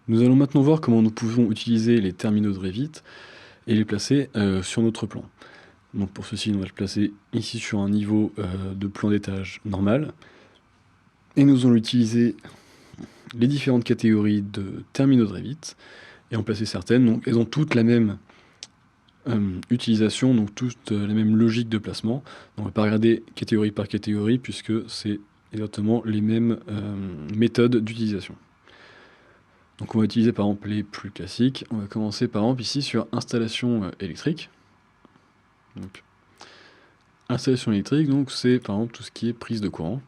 Nous allons maintenant voir comment nous pouvons utiliser les terminaux de Revit et les placer sur notre plan. Donc pour ceci, on va le placer ici sur un niveau de plan d'étage normal. Et nous allons utiliser les différentes catégories de terminaux de Revit et en placer certaines. Donc elles ont toutes la même utilisation, donc toutes la même logique de placement. On ne va pas regarder catégorie par catégorie puisque c'est exactement les mêmes méthodes d'utilisation. Donc on va utiliser par exemple les plus classiques. On va commencer par exemple ici sur installation électrique. Donc, installation électrique, donc c'est par exemple tout ce qui est prise de courant.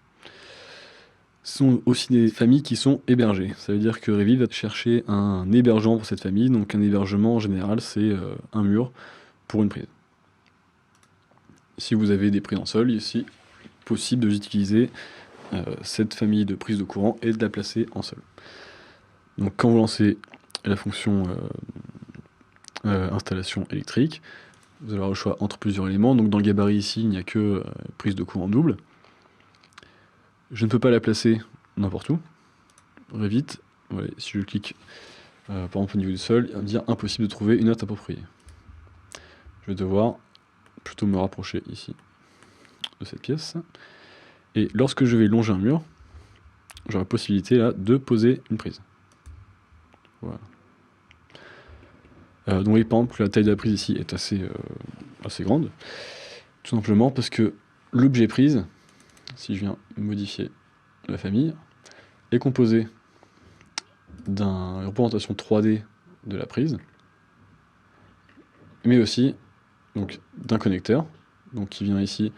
Ce sont aussi des familles qui sont hébergées. Ça veut dire que Revit va chercher un hébergeant pour cette famille. Donc un hébergement en général c'est un mur pour une prise. Si vous avez des prises en sol, ici, possible d'utiliser cette famille de prise de courant et de la placer en sol. Donc quand vous lancez la fonction installation électrique, vous allez avoir le choix entre plusieurs éléments. Donc dans le gabarit ici, il n'y a que prise de courant double. Je ne peux pas la placer n'importe où. Revit, voilà, si je clique par exemple au niveau du sol, il va me dire impossible de trouver une note appropriée. Je vais devoir plutôt me rapprocher ici de cette pièce. Et lorsque je vais longer un mur, j'aurai la possibilité là de poser une prise. Voilà. Donc oui, par exemple, la taille de la prise ici est assez grande, tout simplement parce que l'objet prise, si je viens modifier la famille, est composé d'une représentation 3D de la prise, mais aussi d'un connecteur, donc qui vient ici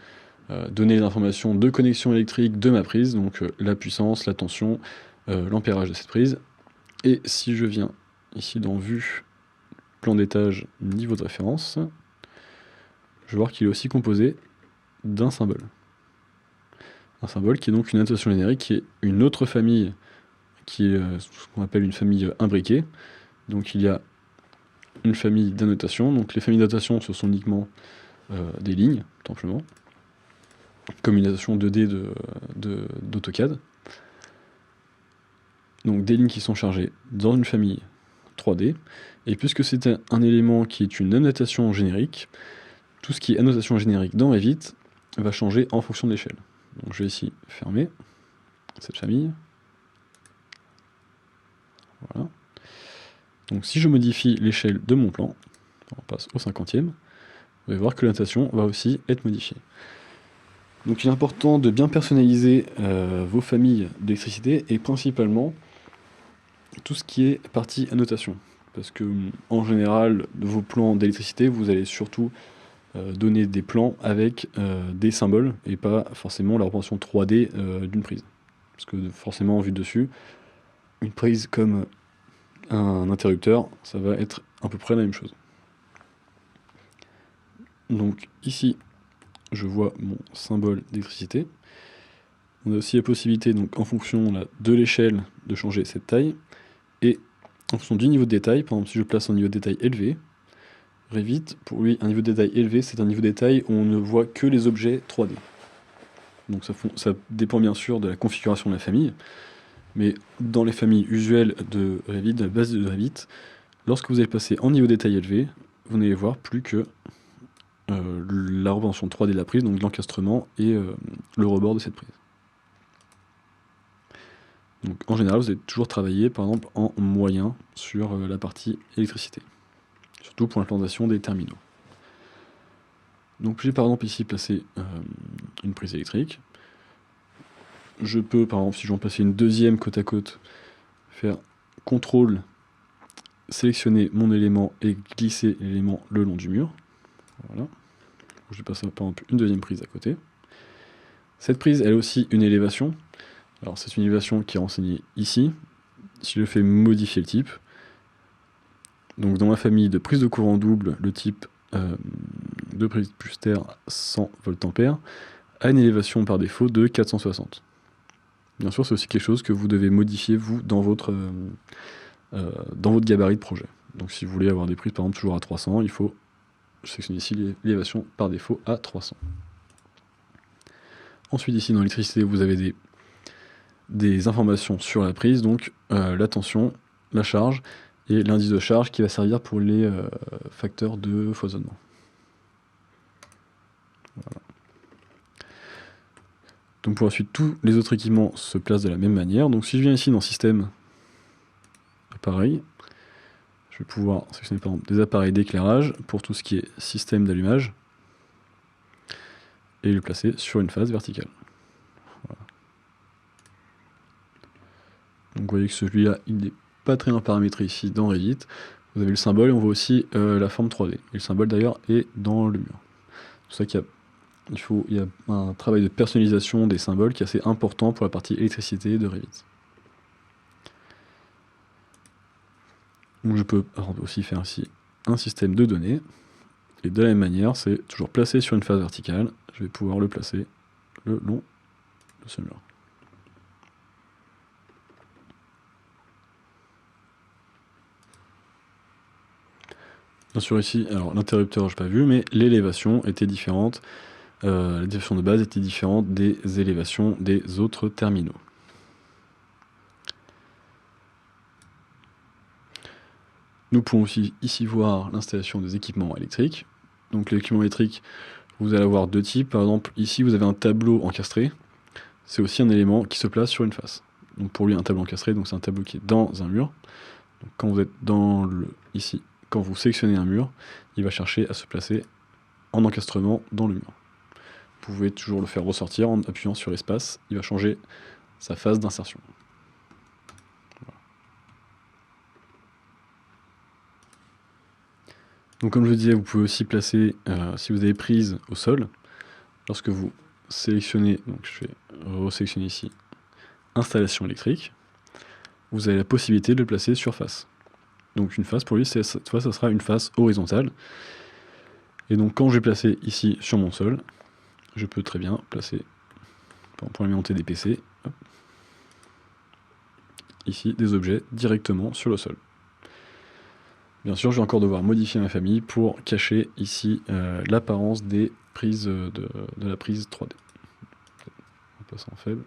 donner les informations de connexion électrique de ma prise, donc la puissance, la tension, l'ampérage de cette prise. Et si je viens ici dans Vue, plan d'étage, niveau de référence, je vais voir qu'il est aussi composé d'un symbole. Un symbole qui est donc une annotation générique, qui est une autre famille, qui est ce qu'on appelle une famille imbriquée. Donc il y a une famille d'annotations. Donc les familles d'annotations, ce sont uniquement des lignes, tout simplement, comme une annotation 2D d'AutoCAD. Donc des lignes qui sont chargées dans une famille 3D. Et puisque c'est un élément qui est une annotation générique, tout ce qui est annotation générique dans Revit va changer en fonction de l'échelle. Donc je vais ici fermer cette famille. Voilà. Donc si je modifie l'échelle de mon plan, on passe au 50e, vous allez voir que l'annotation va aussi être modifiée. Donc il est important de bien personnaliser vos familles d'électricité et principalement tout ce qui est partie annotation. Parce que en général, de vos plans d'électricité, vous allez surtout donner des plans avec des symboles et pas forcément la représentation 3D d'une prise. Parce que forcément, vu dessus, une prise comme un interrupteur, ça va être à peu près la même chose. Donc ici, je vois mon symbole d'électricité. On a aussi la possibilité, donc, en fonction là, de l'échelle, de changer cette taille. Et en fonction du niveau de détail, par exemple si je place un niveau de détail élevé, Revit, pour lui, un niveau de détail élevé, c'est un niveau de détail où on ne voit que les objets 3D. Donc ça dépend bien sûr de la configuration de la famille, mais dans les familles usuelles de Revit, de la base de Revit, lorsque vous allez passer en niveau de détail élevé, vous n'allez voir plus que la représentation 3D de la prise, donc l'encastrement et le rebord de cette prise. Donc en général, vous allez toujours travailler par exemple en moyen sur la partie électricité, surtout pour l'implantation des terminaux. Donc j'ai par exemple ici placé une prise électrique. Je peux par exemple, si je veux en placer une deuxième côte à côte, faire CTRL, sélectionner mon élément et glisser l'élément le long du mur. Voilà. Je passe par exemple une deuxième prise à côté. Cette prise, elle a aussi une élévation. Alors c'est une élévation qui est renseignée ici. Si je fais modifier le type, donc dans ma famille de prise de courant double, le type de prise plus terre 100 VA a une élévation par défaut de 460. Bien sûr, c'est aussi quelque chose que vous devez modifier vous dans votre gabarit de projet. Donc si vous voulez avoir des prises par exemple toujours à 300, il faut sélectionner ici l'élévation par défaut à 300. Ensuite ici dans l'électricité, vous avez des informations sur la prise, donc la tension la charge, et l'indice de charge qui va servir pour les facteurs de foisonnement. Voilà. Donc pour la suite, tous les autres équipements se placent de la même manière. Donc si je viens ici dans Système, Appareil, je vais pouvoir sélectionner par exemple des appareils d'éclairage pour tout ce qui est système d'allumage, et le placer sur une phase verticale. Voilà. Donc vous voyez que celui-là, il n'est pas très bien paramétré ici dans Revit. Vous avez le symbole et on voit aussi la forme 3D. Et le symbole d'ailleurs est dans le mur. C'est pour ça qu'il y a un travail de personnalisation des symboles qui est assez important pour la partie électricité de Revit. Donc je peux aussi faire ici un système de données. Et de la même manière, c'est toujours placé sur une phase verticale. Je vais pouvoir le placer le long de ce mur. Bien sûr ici, alors l'interrupteur je n'ai pas vu, mais l'élévation était différente. L'élévation de base était différente des élévations des autres terminaux. Nous pouvons aussi ici voir l'installation des équipements électriques. Donc l'équipement électrique, vous allez avoir deux types. Par exemple, ici vous avez un tableau encastré. C'est aussi un élément qui se place sur une face. Donc pour lui, un tableau encastré, donc c'est un tableau qui est dans un mur. Donc quand vous êtes ici, quand vous sélectionnez un mur, il va chercher à se placer en encastrement dans le mur. Vous pouvez toujours le faire ressortir en appuyant sur l'espace. Il va changer sa phase d'insertion. Voilà. Donc comme je vous disais, vous pouvez aussi placer, si vous avez prise au sol, lorsque vous sélectionnez, donc je vais resélectionner ici, installation électrique, vous avez la possibilité de le placer sur face. Donc une face, pour lui, cette fois, ça sera une face horizontale. Et donc quand je vais placer ici sur mon sol, je peux très bien placer, pour alimenter des PC, hop, ici des objets directement sur le sol. Bien sûr, je vais encore devoir modifier ma famille pour cacher ici l'apparence des prises de la prise 3D. On passe en faible.